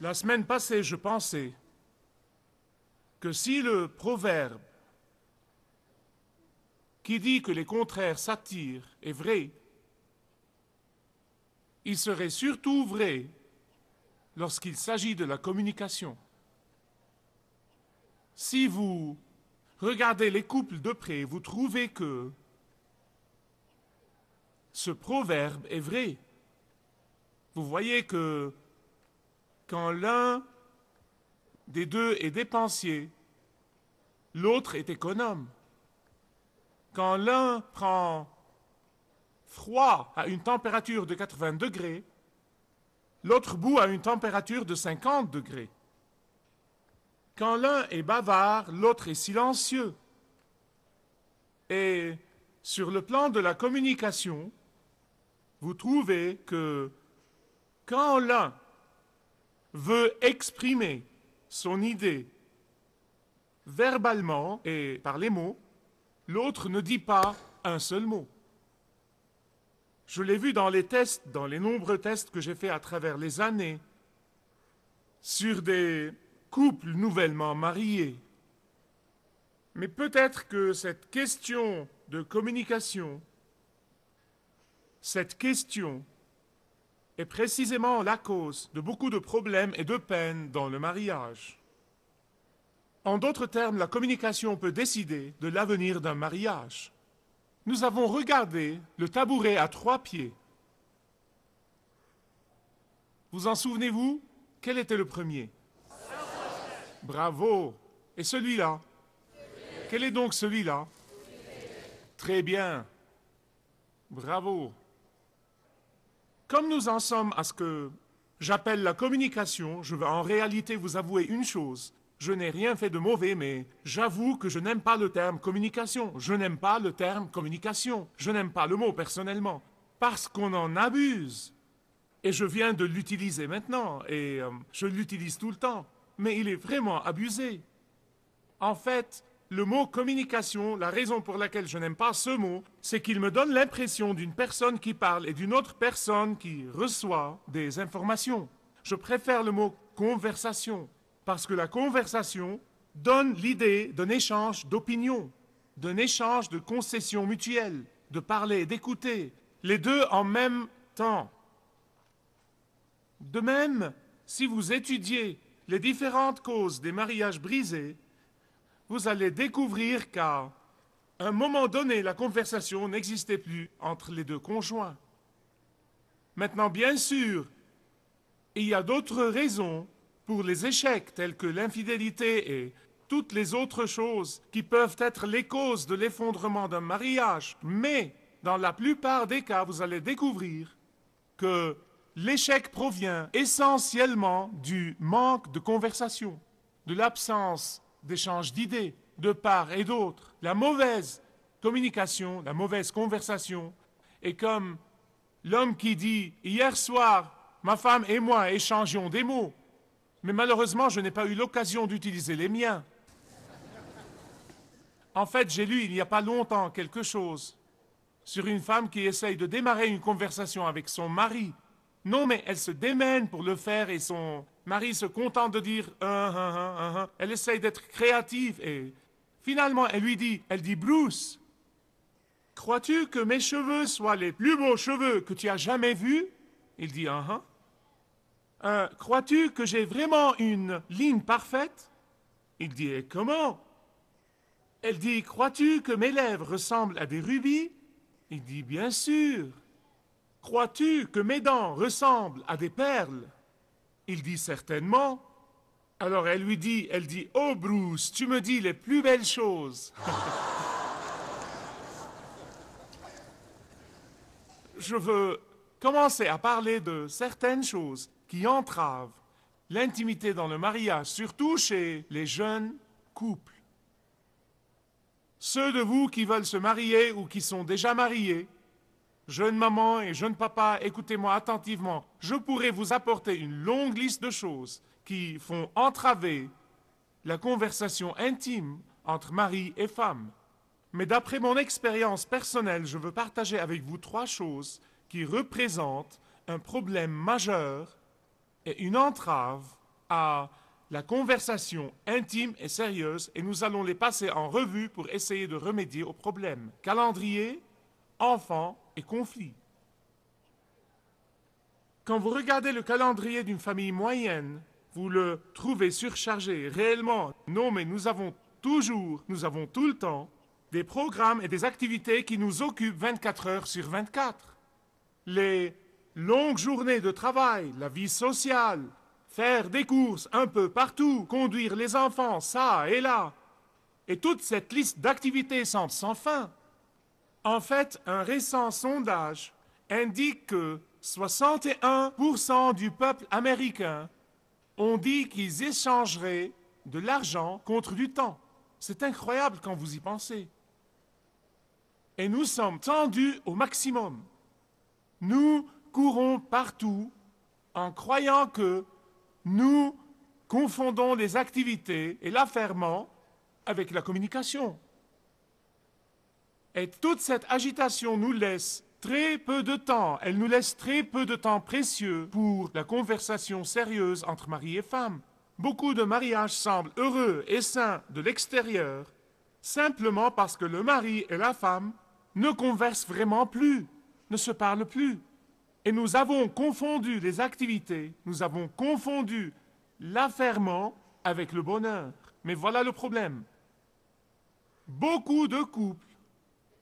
La semaine passée, je pensais que si le proverbe qui dit que les contraires s'attirent est vrai, il serait surtout vrai lorsqu'il s'agit de la communication. Si vous regardez les couples de près, vous trouvez que ce proverbe est vrai. Vous voyez que quand l'un des deux est dépensier, l'autre est économe. Quand l'un prend froid à une température de 80 degrés, l'autre bout à une température de 50 degrés. Quand l'un est bavard, l'autre est silencieux. Et sur le plan de la communication, vous trouvez que quand l'un veut exprimer son idée verbalement et par les mots, l'autre ne dit pas un seul mot. Je l'ai vu dans les tests, dans les nombreux tests que j'ai faits à travers les années, sur des couples nouvellement mariés. Mais peut-être que cette question de communication, cette question est précisément la cause de beaucoup de problèmes et de peines dans le mariage. En d'autres termes, la communication peut décider de l'avenir d'un mariage. Nous avons regardé le tabouret à 3 pieds. Vous en souvenez-vous? Quel était le premier? Bravo! Et celui-là? Quel est donc celui-là? Très bien. Bravo. Comme nous en sommes à ce que j'appelle la communication, je veux en réalité vous avouer une chose. Je n'ai rien fait de mauvais, mais j'avoue que je n'aime pas le terme communication. Je n'aime pas le terme communication. Je n'aime pas le mot personnellement. Parce qu'on en abuse. Et je viens de l'utiliser maintenant, et je l'utilise tout le temps. Mais il est vraiment abusé. En fait, le mot communication, la raison pour laquelle je n'aime pas ce mot, c'est qu'il me donne l'impression d'une personne qui parle et d'une autre personne qui reçoit des informations. Je préfère le mot conversation, parce que la conversation donne l'idée d'un échange d'opinions, d'un échange de concessions mutuelles, de parler et d'écouter, les deux en même temps. De même, si vous étudiez les différentes causes des mariages brisés, vous allez découvrir qu'à un moment donné, la conversation n'existait plus entre les deux conjoints. Maintenant, bien sûr, il y a d'autres raisons pour les échecs tels que l'infidélité et toutes les autres choses qui peuvent être les causes de l'effondrement d'un mariage. Mais, dans la plupart des cas, vous allez découvrir que l'échec provient essentiellement du manque de conversation, de l'absence d'échange d'idées de part et d'autre. La mauvaise communication, la mauvaise conversation est comme l'homme qui dit « Hier soir, ma femme et moi échangions des mots, mais malheureusement, je n'ai pas eu l'occasion d'utiliser les miens. » En fait, j'ai lu il n'y a pas longtemps quelque chose sur une femme qui essaye de démarrer une conversation avec son mari. Non, mais elle se démène pour le faire et son mari se contente de dire « Elle essaye d'être créative et finalement, elle dit « Bruce, crois-tu que mes cheveux soient les plus beaux cheveux que tu as jamais vus ?» Il dit « Crois-tu que j'ai vraiment une ligne parfaite ?» Il dit « Et comment ?» Elle dit « Crois-tu que mes lèvres ressemblent à des rubis ?» Il dit « Bien sûr. » « Crois-tu que mes dents ressemblent à des perles ?» Il dit « Certainement. » Alors elle dit « Oh Bruce, tu me dis les plus belles choses. » Je veux commencer à parler de certaines choses qui entravent l'intimité dans le mariage, surtout chez les jeunes couples. Ceux de vous qui veulent se marier ou qui sont déjà mariés, jeune maman et jeune papa, écoutez-moi attentivement. Je pourrais vous apporter une longue liste de choses qui font entraver la conversation intime entre mari et femme. Mais d'après mon expérience personnelle, je veux partager avec vous 3 choses qui représentent un problème majeur et une entrave à la conversation intime et sérieuse et nous allons les passer en revue pour essayer de remédier aux problèmes. Calendrier, enfants et conflits. Quand vous regardez le calendrier d'une famille moyenne, vous le trouvez surchargé, réellement. Non, mais nous avons tout le temps, des programmes et des activités qui nous occupent 24 heures sur 24. Les longues journées de travail, la vie sociale, faire des courses un peu partout, conduire les enfants, ça et là. Et toute cette liste d'activités semble sans fin. En fait, un récent sondage indique que 61% du peuple américain ont dit qu'ils échangeraient de l'argent contre du temps. C'est incroyable quand vous y pensez. Et nous sommes tendus au maximum. Nous courons partout en croyant que nous confondons les activités et l'affairement avec la communication. Et toute cette agitation nous laisse très peu de temps, elle nous laisse très peu de temps précieux pour la conversation sérieuse entre mari et femme. Beaucoup de mariages semblent heureux et sains de l'extérieur, simplement parce que le mari et la femme ne conversent vraiment plus, ne se parlent plus. Et nous avons confondu les activités, nous avons confondu l'affairement avec le bonheur. Mais voilà le problème. Beaucoup de couples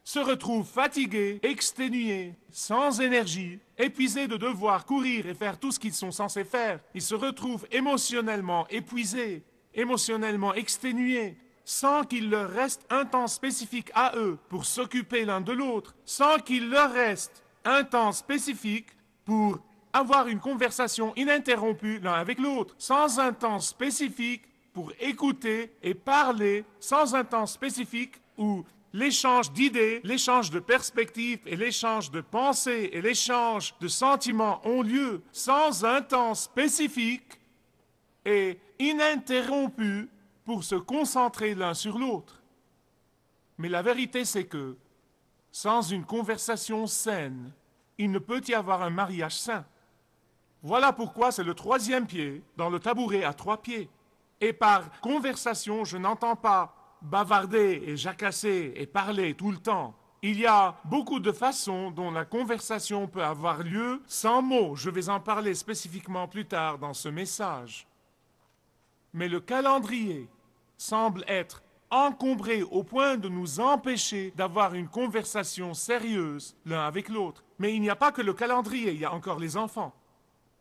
se retrouvent fatigués, exténués, sans énergie, épuisés de devoir courir et faire tout ce qu'ils sont censés faire. Ils se retrouvent émotionnellement épuisés, émotionnellement exténués, sans qu'il leur reste un temps spécifique à eux pour s'occuper l'un de l'autre, sans qu'il leur reste un temps spécifique pour avoir une conversation ininterrompue l'un avec l'autre, sans un temps spécifique pour écouter et parler, sans un temps spécifique où l'échange d'idées, l'échange de perspectives et l'échange de pensées et l'échange de sentiments ont lieu, sans un temps spécifique et ininterrompu pour se concentrer l'un sur l'autre. Mais la vérité, c'est que, sans une conversation saine, il ne peut y avoir un mariage sain. Voilà pourquoi c'est le troisième pied dans le tabouret à 3 pieds. Et par conversation, je n'entends pas bavarder et jacasser et parler tout le temps. Il y a beaucoup de façons dont la conversation peut avoir lieu sans mots. Je vais en parler spécifiquement plus tard dans ce message. Mais le calendrier semble être encombré au point de nous empêcher d'avoir une conversation sérieuse l'un avec l'autre. Mais il n'y a pas que le calendrier, il y a encore les enfants.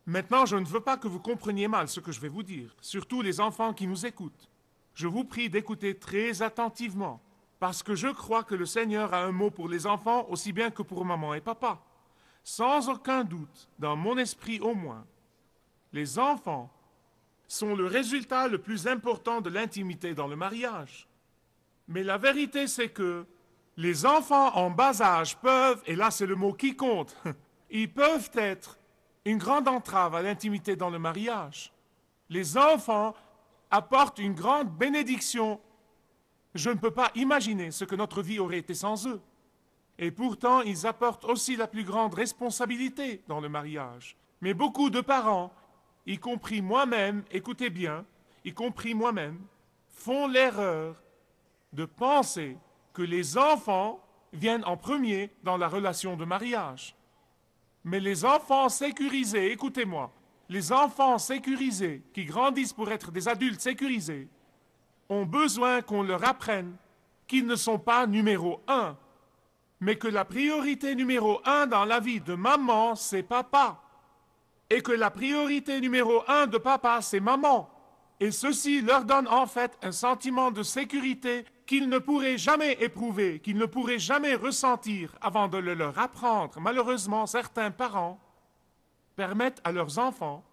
Maintenant, je ne veux pas que vous compreniez mal ce que je vais vous dire, surtout les enfants qui nous écoutent. Je vous prie d'écouter très attentivement, parce que je crois que le Seigneur a un mot pour les enfants aussi bien que pour maman et papa. Sans aucun doute, dans mon esprit au moins, les enfants sont le résultat le plus important de l'intimité dans le mariage. Mais la vérité, c'est que les enfants en bas âge peuvent, et là c'est le mot qui compte, ils peuvent être une grande entrave à l'intimité dans le mariage. Les enfants apportent une grande bénédiction. Je ne peux pas imaginer ce que notre vie aurait été sans eux. Et pourtant, ils apportent aussi la plus grande responsabilité dans le mariage. Mais beaucoup de parents, y compris moi-même, écoutez bien, y compris moi-même, font l'erreur de penser que les enfants viennent en premier dans la relation de mariage. Mais les enfants sécurisés, écoutez-moi, les enfants sécurisés, qui grandissent pour être des adultes sécurisés, ont besoin qu'on leur apprenne qu'ils ne sont pas numéro 1, mais que la priorité numéro 1 dans la vie de maman, c'est papa, et que la priorité numéro 1 de papa, c'est maman. Et ceci leur donne en fait un sentiment de sécurité qu'ils ne pourraient jamais éprouver, qu'ils ne pourraient jamais ressentir avant de le leur apprendre. Malheureusement, certains parents permettent à leurs enfants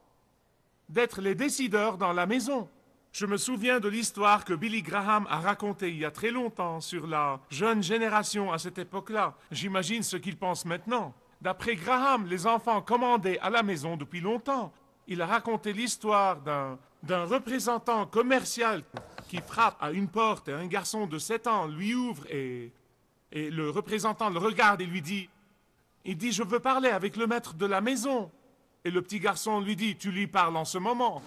d'être les décideurs dans la maison. Je me souviens de l'histoire que Billy Graham a racontée il y a très longtemps sur la jeune génération à cette époque-là. J'imagine ce qu'ils pensent maintenant. D'après Graham, les enfants commandaient à la maison depuis longtemps. Il a raconté l'histoire d'un représentant commercial qui frappe à une porte et un garçon de 7 ans lui ouvre et le représentant le regarde et lui dit, je veux parler avec le maître de la maison. Et le petit garçon lui dit, tu lui parles en ce moment.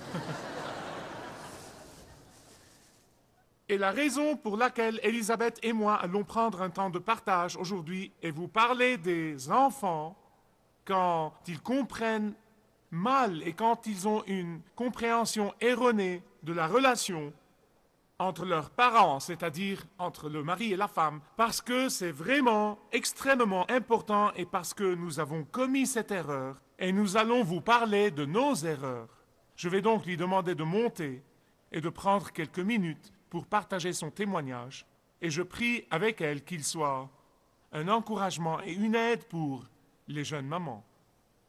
Et la raison pour laquelle Elisabeth et moi allons prendre un temps de partage aujourd'hui et vous parler des enfants quand ils comprennent mal et quand ils ont une compréhension erronée de la relation entre leurs parents, c'est-à-dire entre le mari et la femme, parce que c'est vraiment extrêmement important et parce que nous avons commis cette erreur et nous allons vous parler de nos erreurs. Je vais donc lui demander de monter et de prendre quelques minutes pour partager son témoignage et je prie avec elle qu'il soit un encouragement et une aide pour les jeunes mamans.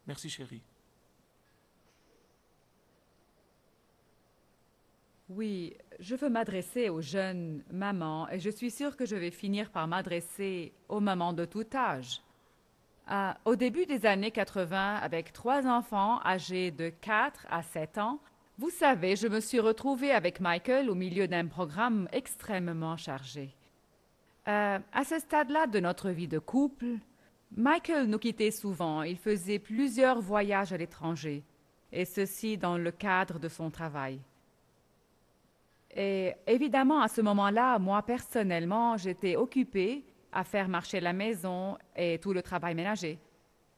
Merci chérie. Oui, je veux m'adresser aux jeunes mamans et je suis sûre que je vais finir par m'adresser aux mamans de tout âge. Au début des années 80, avec 3 enfants âgés de 4 à 7 ans, vous savez, je me suis retrouvée avec Michael au milieu d'un programme extrêmement chargé. À ce stade-là de notre vie de couple, Michael nous quittait souvent. Il faisait plusieurs voyages à l'étranger, et ceci dans le cadre de son travail. Et évidemment, à ce moment-là, moi, personnellement, j'étais occupée à faire marcher la maison et tout le travail ménager.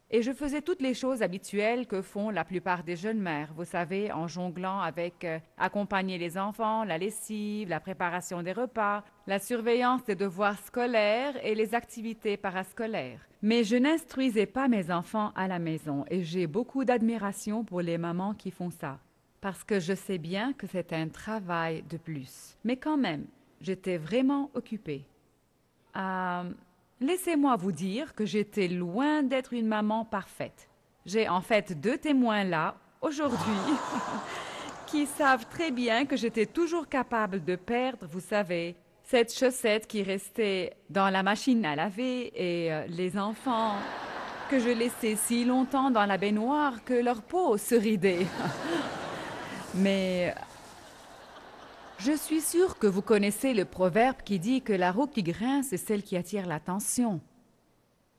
Et je faisais toutes les choses habituelles que font la plupart des jeunes mères, vous savez, en jonglant avec accompagner les enfants, la lessive, la préparation des repas, la surveillance des devoirs scolaires et les activités parascolaires. Mais je n'instruisais pas mes enfants à la maison et j'ai beaucoup d'admiration pour les mamans qui font ça. Parce que je sais bien que c'est un travail de plus. Mais quand même, j'étais vraiment occupée. Laissez-moi vous dire que j'étais loin d'être une maman parfaite. J'ai en fait 2 témoins là, aujourd'hui, qui savent très bien que j'étais toujours capable de perdre, vous savez, cette chaussette qui restait dans la machine à laver et les enfants que je laissais si longtemps dans la baignoire que leur peau se ridait. Mais je suis sûre que vous connaissez le proverbe qui dit que la roue qui grince est celle qui attire l'attention.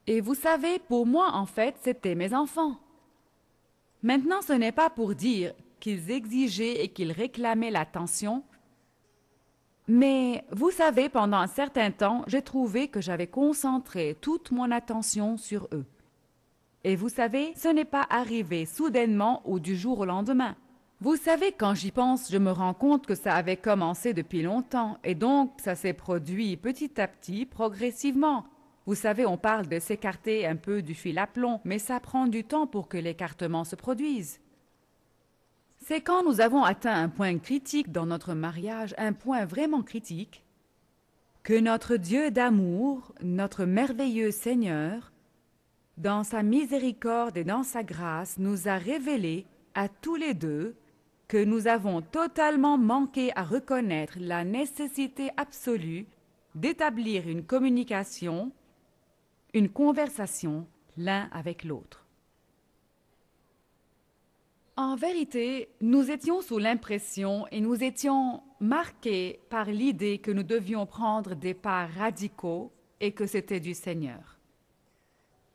Et vous savez, pour moi, en fait, c'était mes enfants. Maintenant, ce n'est pas pour dire qu'ils exigeaient et qu'ils réclamaient l'attention, mais vous savez, pendant un certain temps, j'ai trouvé que j'avais concentré toute mon attention sur eux. Et vous savez, ce n'est pas arrivé soudainement ou du jour au lendemain. Vous savez, quand j'y pense, je me rends compte que ça avait commencé depuis longtemps et donc ça s'est produit petit à petit, progressivement. Vous savez, on parle de s'écarter un peu du fil à plomb, mais ça prend du temps pour que l'écartement se produise. C'est quand nous avons atteint un point critique dans notre mariage, un point vraiment critique, que notre Dieu d'amour, notre merveilleux Seigneur, dans sa miséricorde et dans sa grâce, nous a révélé à tous les deux que nous avons totalement manqué à reconnaître la nécessité absolue d'établir une communication, une conversation l'un avec l'autre. En vérité, nous étions sous l'impression et nous étions marqués par l'idée que nous devions prendre des pas radicaux et que c'était du Seigneur.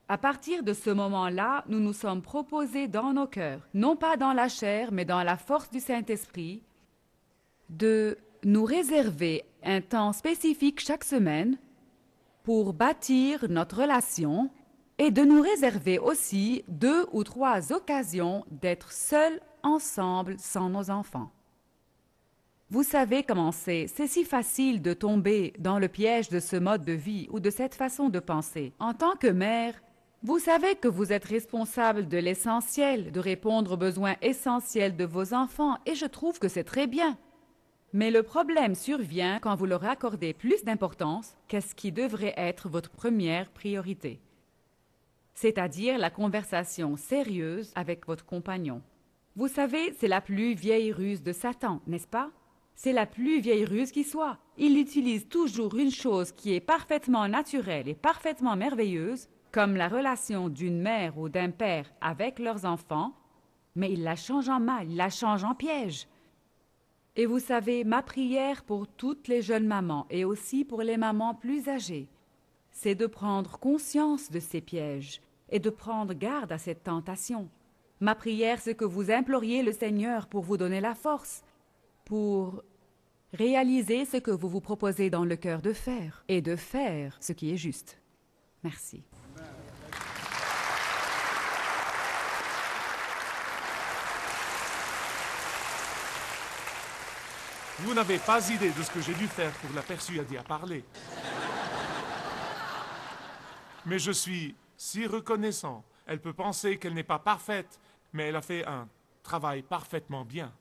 À partir de ce moment-là, nous nous sommes proposés dans nos cœurs, non pas dans la chair, mais dans la force du Saint-Esprit, de nous réserver un temps spécifique chaque semaine pour bâtir notre relation et de nous réserver aussi 2 ou 3 occasions d'être seuls ensemble sans nos enfants. Vous savez comment c'est si facile de tomber dans le piège de ce mode de vie ou de cette façon de penser. En tant que mère, vous savez que vous êtes responsable de l'essentiel, de répondre aux besoins essentiels de vos enfants, et je trouve que c'est très bien. Mais le problème survient quand vous leur accordez plus d'importance qu'est-ce qui devrait être votre première priorité, c'est-à-dire la conversation sérieuse avec votre compagnon. Vous savez, c'est la plus vieille ruse de Satan, n'est-ce pas? C'est la plus vieille ruse qui soit. Il utilise toujours une chose qui est parfaitement naturelle et parfaitement merveilleuse, comme la relation d'une mère ou d'un père avec leurs enfants, mais il la change en mal, il la change en piège. Et vous savez, ma prière pour toutes les jeunes mamans et aussi pour les mamans plus âgées, c'est de prendre conscience de ces pièges et de prendre garde à cette tentation. Ma prière, c'est que vous imploriez le Seigneur pour vous donner la force, pour Réalisez ce que vous vous proposez dans le cœur de faire et de faire ce qui est juste. Merci. Vous n'avez pas idée de ce que j'ai dû faire pour la persuader à parler. Mais je suis si reconnaissant. Elle peut penser qu'elle n'est pas parfaite, mais elle a fait un travail parfaitement bien.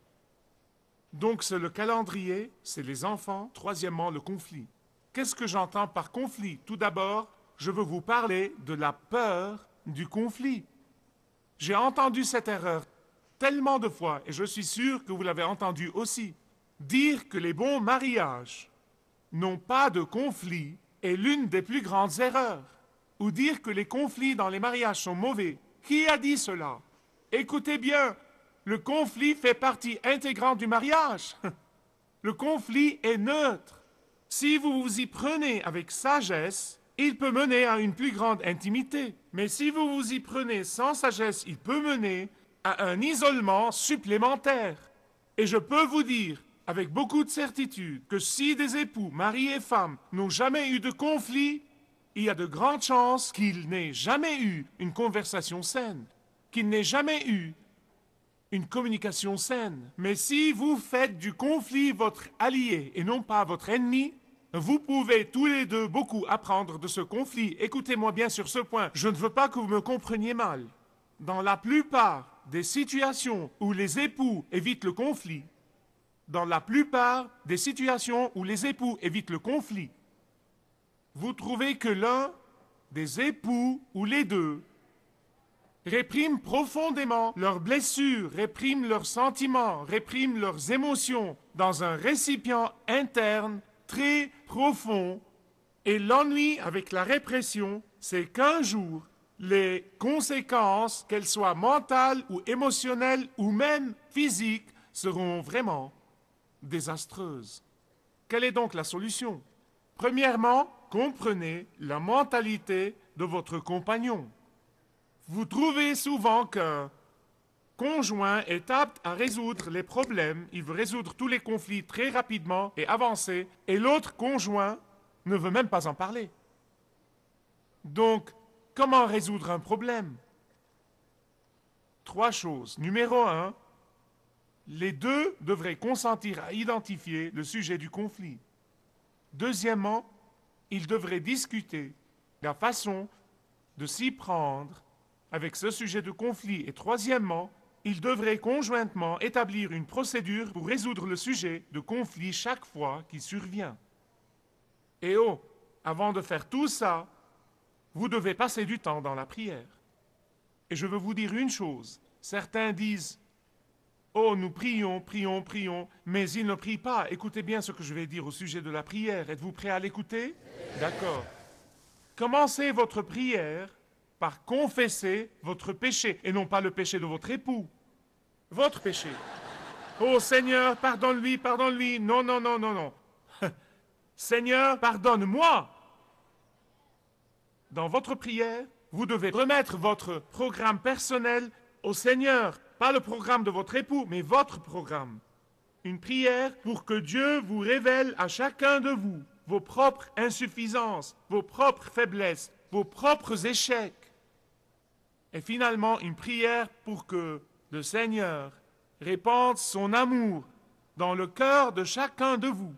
Donc c'est le calendrier, c'est les enfants, troisièmement le conflit. Qu'est-ce que j'entends par conflit? Tout d'abord, je veux vous parler de la peur du conflit. J'ai entendu cette erreur tellement de fois, et je suis sûr que vous l'avez entendu aussi. Dire que les bons mariages n'ont pas de conflit est l'une des plus grandes erreurs. Ou dire que les conflits dans les mariages sont mauvais. Qui a dit cela? Écoutez bien, le conflit fait partie intégrante du mariage. Le conflit est neutre. Si vous vous y prenez avec sagesse, il peut mener à une plus grande intimité. Mais si vous vous y prenez sans sagesse, il peut mener à un isolement supplémentaire. Et je peux vous dire, avec beaucoup de certitude, que si des époux, mari et femme, n'ont jamais eu de conflit, il y a de grandes chances qu'ils n'aient jamais eu une conversation saine, qu'ils n'aient jamais eu une communication saine. Mais si vous faites du conflit votre allié et non pas votre ennemi, vous pouvez tous les deux beaucoup apprendre de ce conflit. Écoutez-moi bien sur ce point, je ne veux pas que vous me compreniez mal. Dans la plupart des situations où les époux évitent le conflit, dans la plupart des situations où les époux évitent le conflit, vous trouvez que l'un des époux ou les deux répriment profondément leurs blessures, répriment leurs sentiments, répriment leurs émotions dans un récipient interne très profond. Et l'ennui avec la répression, c'est qu'un jour, les conséquences, qu'elles soient mentales ou émotionnelles ou même physiques, seront vraiment désastreuses. Quelle est donc la solution? Premièrement, comprenez la mentalité de votre compagnon. Vous trouvez souvent qu'un conjoint est apte à résoudre les problèmes, il veut résoudre tous les conflits très rapidement et avancer, et l'autre conjoint ne veut même pas en parler. Donc, comment résoudre un problème? 3 choses. Numéro 1, les deux devraient consentir à identifier le sujet du conflit. Deuxièmement, ils devraient discuter la façon de s'y prendre avec ce sujet de conflit. Et troisièmement, ils devraient conjointement établir une procédure pour résoudre le sujet de conflit chaque fois qu'il survient. Et oh, avant de faire tout ça, vous devez passer du temps dans la prière. Et je veux vous dire une chose, certains disent « Oh, nous prions, prions, prions », mais ils ne prient pas. Écoutez bien ce que je vais dire au sujet de la prière. Êtes-vous prêts à l'écouter? D'accord. Commencez votre prière par confesser votre péché, et non pas le péché de votre époux. Votre péché. Oh Seigneur, pardonne-lui, pardonne-lui. Non, non, non, non, non. Seigneur, pardonne-moi. Dans votre prière, vous devez remettre votre programme personnel au Seigneur. Pas le programme de votre époux, mais votre programme. Une prière pour que Dieu vous révèle à chacun de vous vos propres insuffisances, vos propres faiblesses, vos propres échecs. Et finalement, une prière pour que le Seigneur répande son amour dans le cœur de chacun de vous,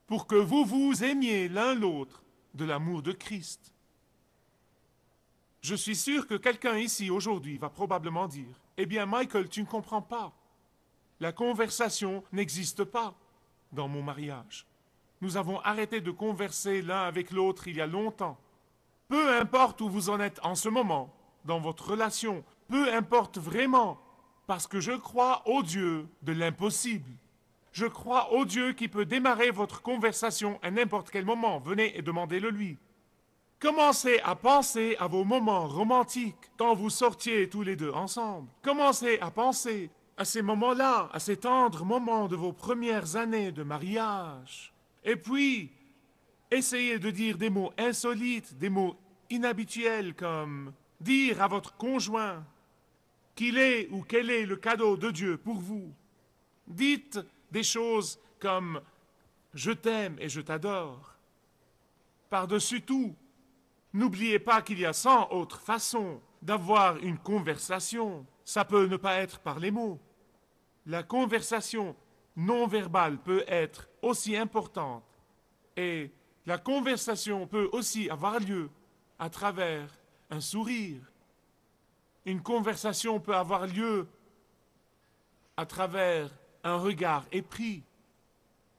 pour que vous vous aimiez l'un l'autre de l'amour de Christ. Je suis sûr que quelqu'un ici aujourd'hui va probablement dire « Eh bien, Michael, tu ne comprends pas. La conversation n'existe pas dans mon mariage. Nous avons arrêté de converser l'un avec l'autre il y a longtemps. Peu importe où vous en êtes en ce moment, dans votre relation, peu importe vraiment, parce que je crois au Dieu de l'impossible. Je crois au Dieu qui peut démarrer votre conversation à n'importe quel moment. Venez et demandez-le lui. Commencez à penser à vos moments romantiques quand vous sortiez tous les deux ensemble. Commencez à penser à ces moments-là, à ces tendres moments de vos premières années de mariage. Et puis, essayez de dire des mots insolites, des mots inhabituels comme dire à votre conjoint qu'il est ou quel est le cadeau de Dieu pour vous. Dites des choses comme Je t'aime et je t'adore. Par-dessus tout, n'oubliez pas qu'il y a 100 autres façons d'avoir une conversation. Ça peut ne pas être par les mots. La conversation non verbale peut être aussi importante et la conversation peut aussi avoir lieu à travers un sourire. Une conversation peut avoir lieu à travers un regard épris.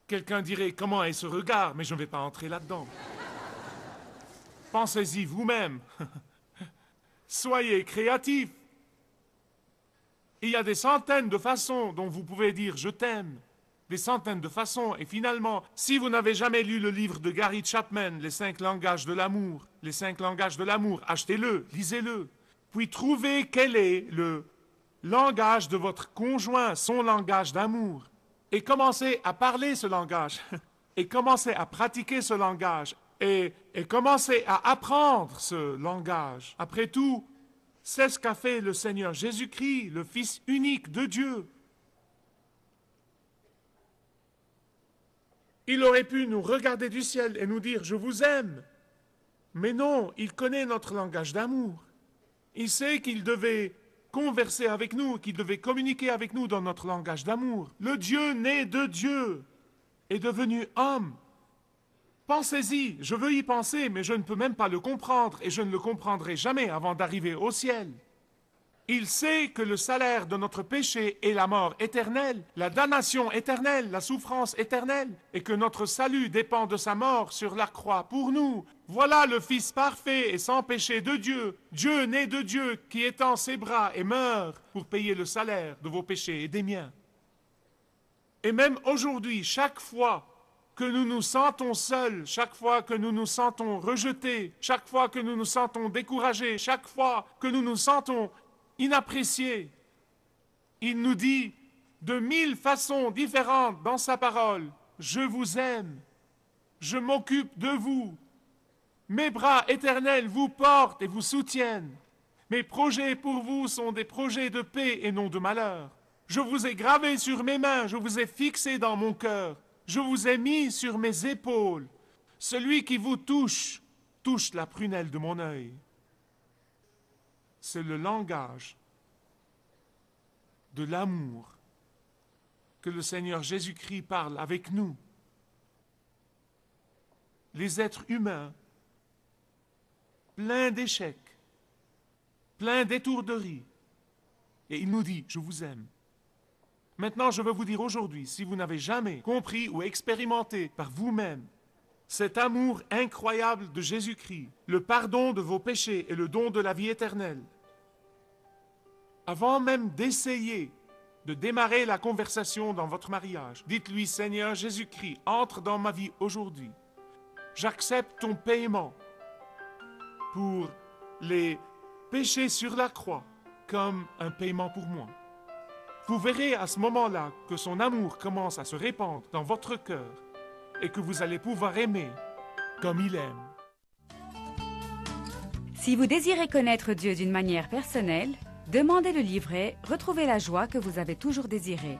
Quelqu'un dirait « Comment est ce regard ?» mais je ne vais pas entrer là-dedans. Pensez-y vous-même. Soyez créatifs. Il y a des centaines de façons dont vous pouvez dire « Je t'aime ». Des centaines de façons. Et finalement, si vous n'avez jamais lu le livre de Gary Chapman, Les 5 langages de l'amour, Les 5 langages de l'amour, achetez-le, lisez-le. Puis trouvez quel est le langage de votre conjoint, son langage d'amour. Et commencez à parler ce langage. Et commencez à pratiquer ce langage. Et commencez à apprendre ce langage. Après tout, c'est ce qu'a fait le Seigneur Jésus-Christ, le Fils unique de Dieu. Il aurait pu nous regarder du ciel et nous dire « Je vous aime ». Mais non, il connaît notre langage d'amour. Il sait qu'il devait converser avec nous, qu'il devait communiquer avec nous dans notre langage d'amour. Le Dieu né de Dieu est devenu homme. Pensez-y, je veux y penser, mais je ne peux même pas le comprendre et je ne le comprendrai jamais avant d'arriver au ciel. Il sait que le salaire de notre péché est la mort éternelle, la damnation éternelle, la souffrance éternelle, et que notre salut dépend de sa mort sur la croix pour nous. Voilà le Fils parfait et sans péché de Dieu, Dieu né de Dieu, qui étend ses bras et meurt pour payer le salaire de vos péchés et des miens. Et même aujourd'hui, chaque fois que nous nous sentons seuls, chaque fois que nous nous sentons rejetés, chaque fois que nous nous sentons découragés, chaque fois que nous nous sentons inapprécié. Il nous dit de 1000 façons différentes dans sa parole, « Je vous aime, je m'occupe de vous, mes bras éternels vous portent et vous soutiennent, mes projets pour vous sont des projets de paix et non de malheur. Je vous ai gravé sur mes mains, je vous ai fixé dans mon cœur, je vous ai mis sur mes épaules. Celui qui vous touche, touche la prunelle de mon œil. » C'est le langage de l'amour que le Seigneur Jésus-Christ parle avec nous. Les êtres humains, pleins d'échecs, pleins d'étourderies. Et il nous dit, je vous aime. Maintenant, je veux vous dire aujourd'hui, si vous n'avez jamais compris ou expérimenté par vous-même cet amour incroyable de Jésus-Christ, le pardon de vos péchés et le don de la vie éternelle, avant même d'essayer de démarrer la conversation dans votre mariage, dites-lui, Seigneur Jésus-Christ, entre dans ma vie aujourd'hui. J'accepte ton paiement pour les péchés sur la croix comme un paiement pour moi. Vous verrez à ce moment-là que son amour commence à se répandre dans votre cœur et que vous allez pouvoir aimer comme il aime. Si vous désirez connaître Dieu d'une manière personnelle, demandez le livret « Retrouvez la joie que vous avez toujours désirée »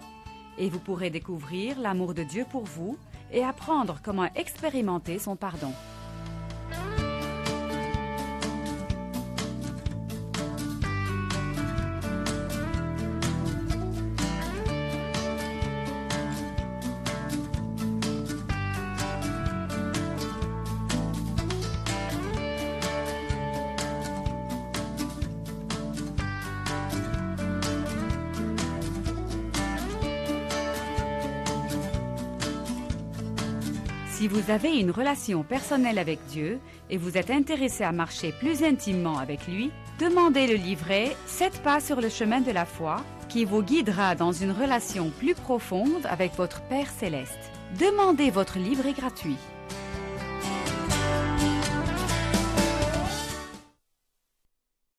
et vous pourrez découvrir l'amour de Dieu pour vous et apprendre comment expérimenter son pardon. Si vous avez une relation personnelle avec Dieu et vous êtes intéressé à marcher plus intimement avec lui, demandez le livret « 7 pas sur le chemin de la foi » qui vous guidera dans une relation plus profonde avec votre Père Céleste. Demandez votre livret gratuit.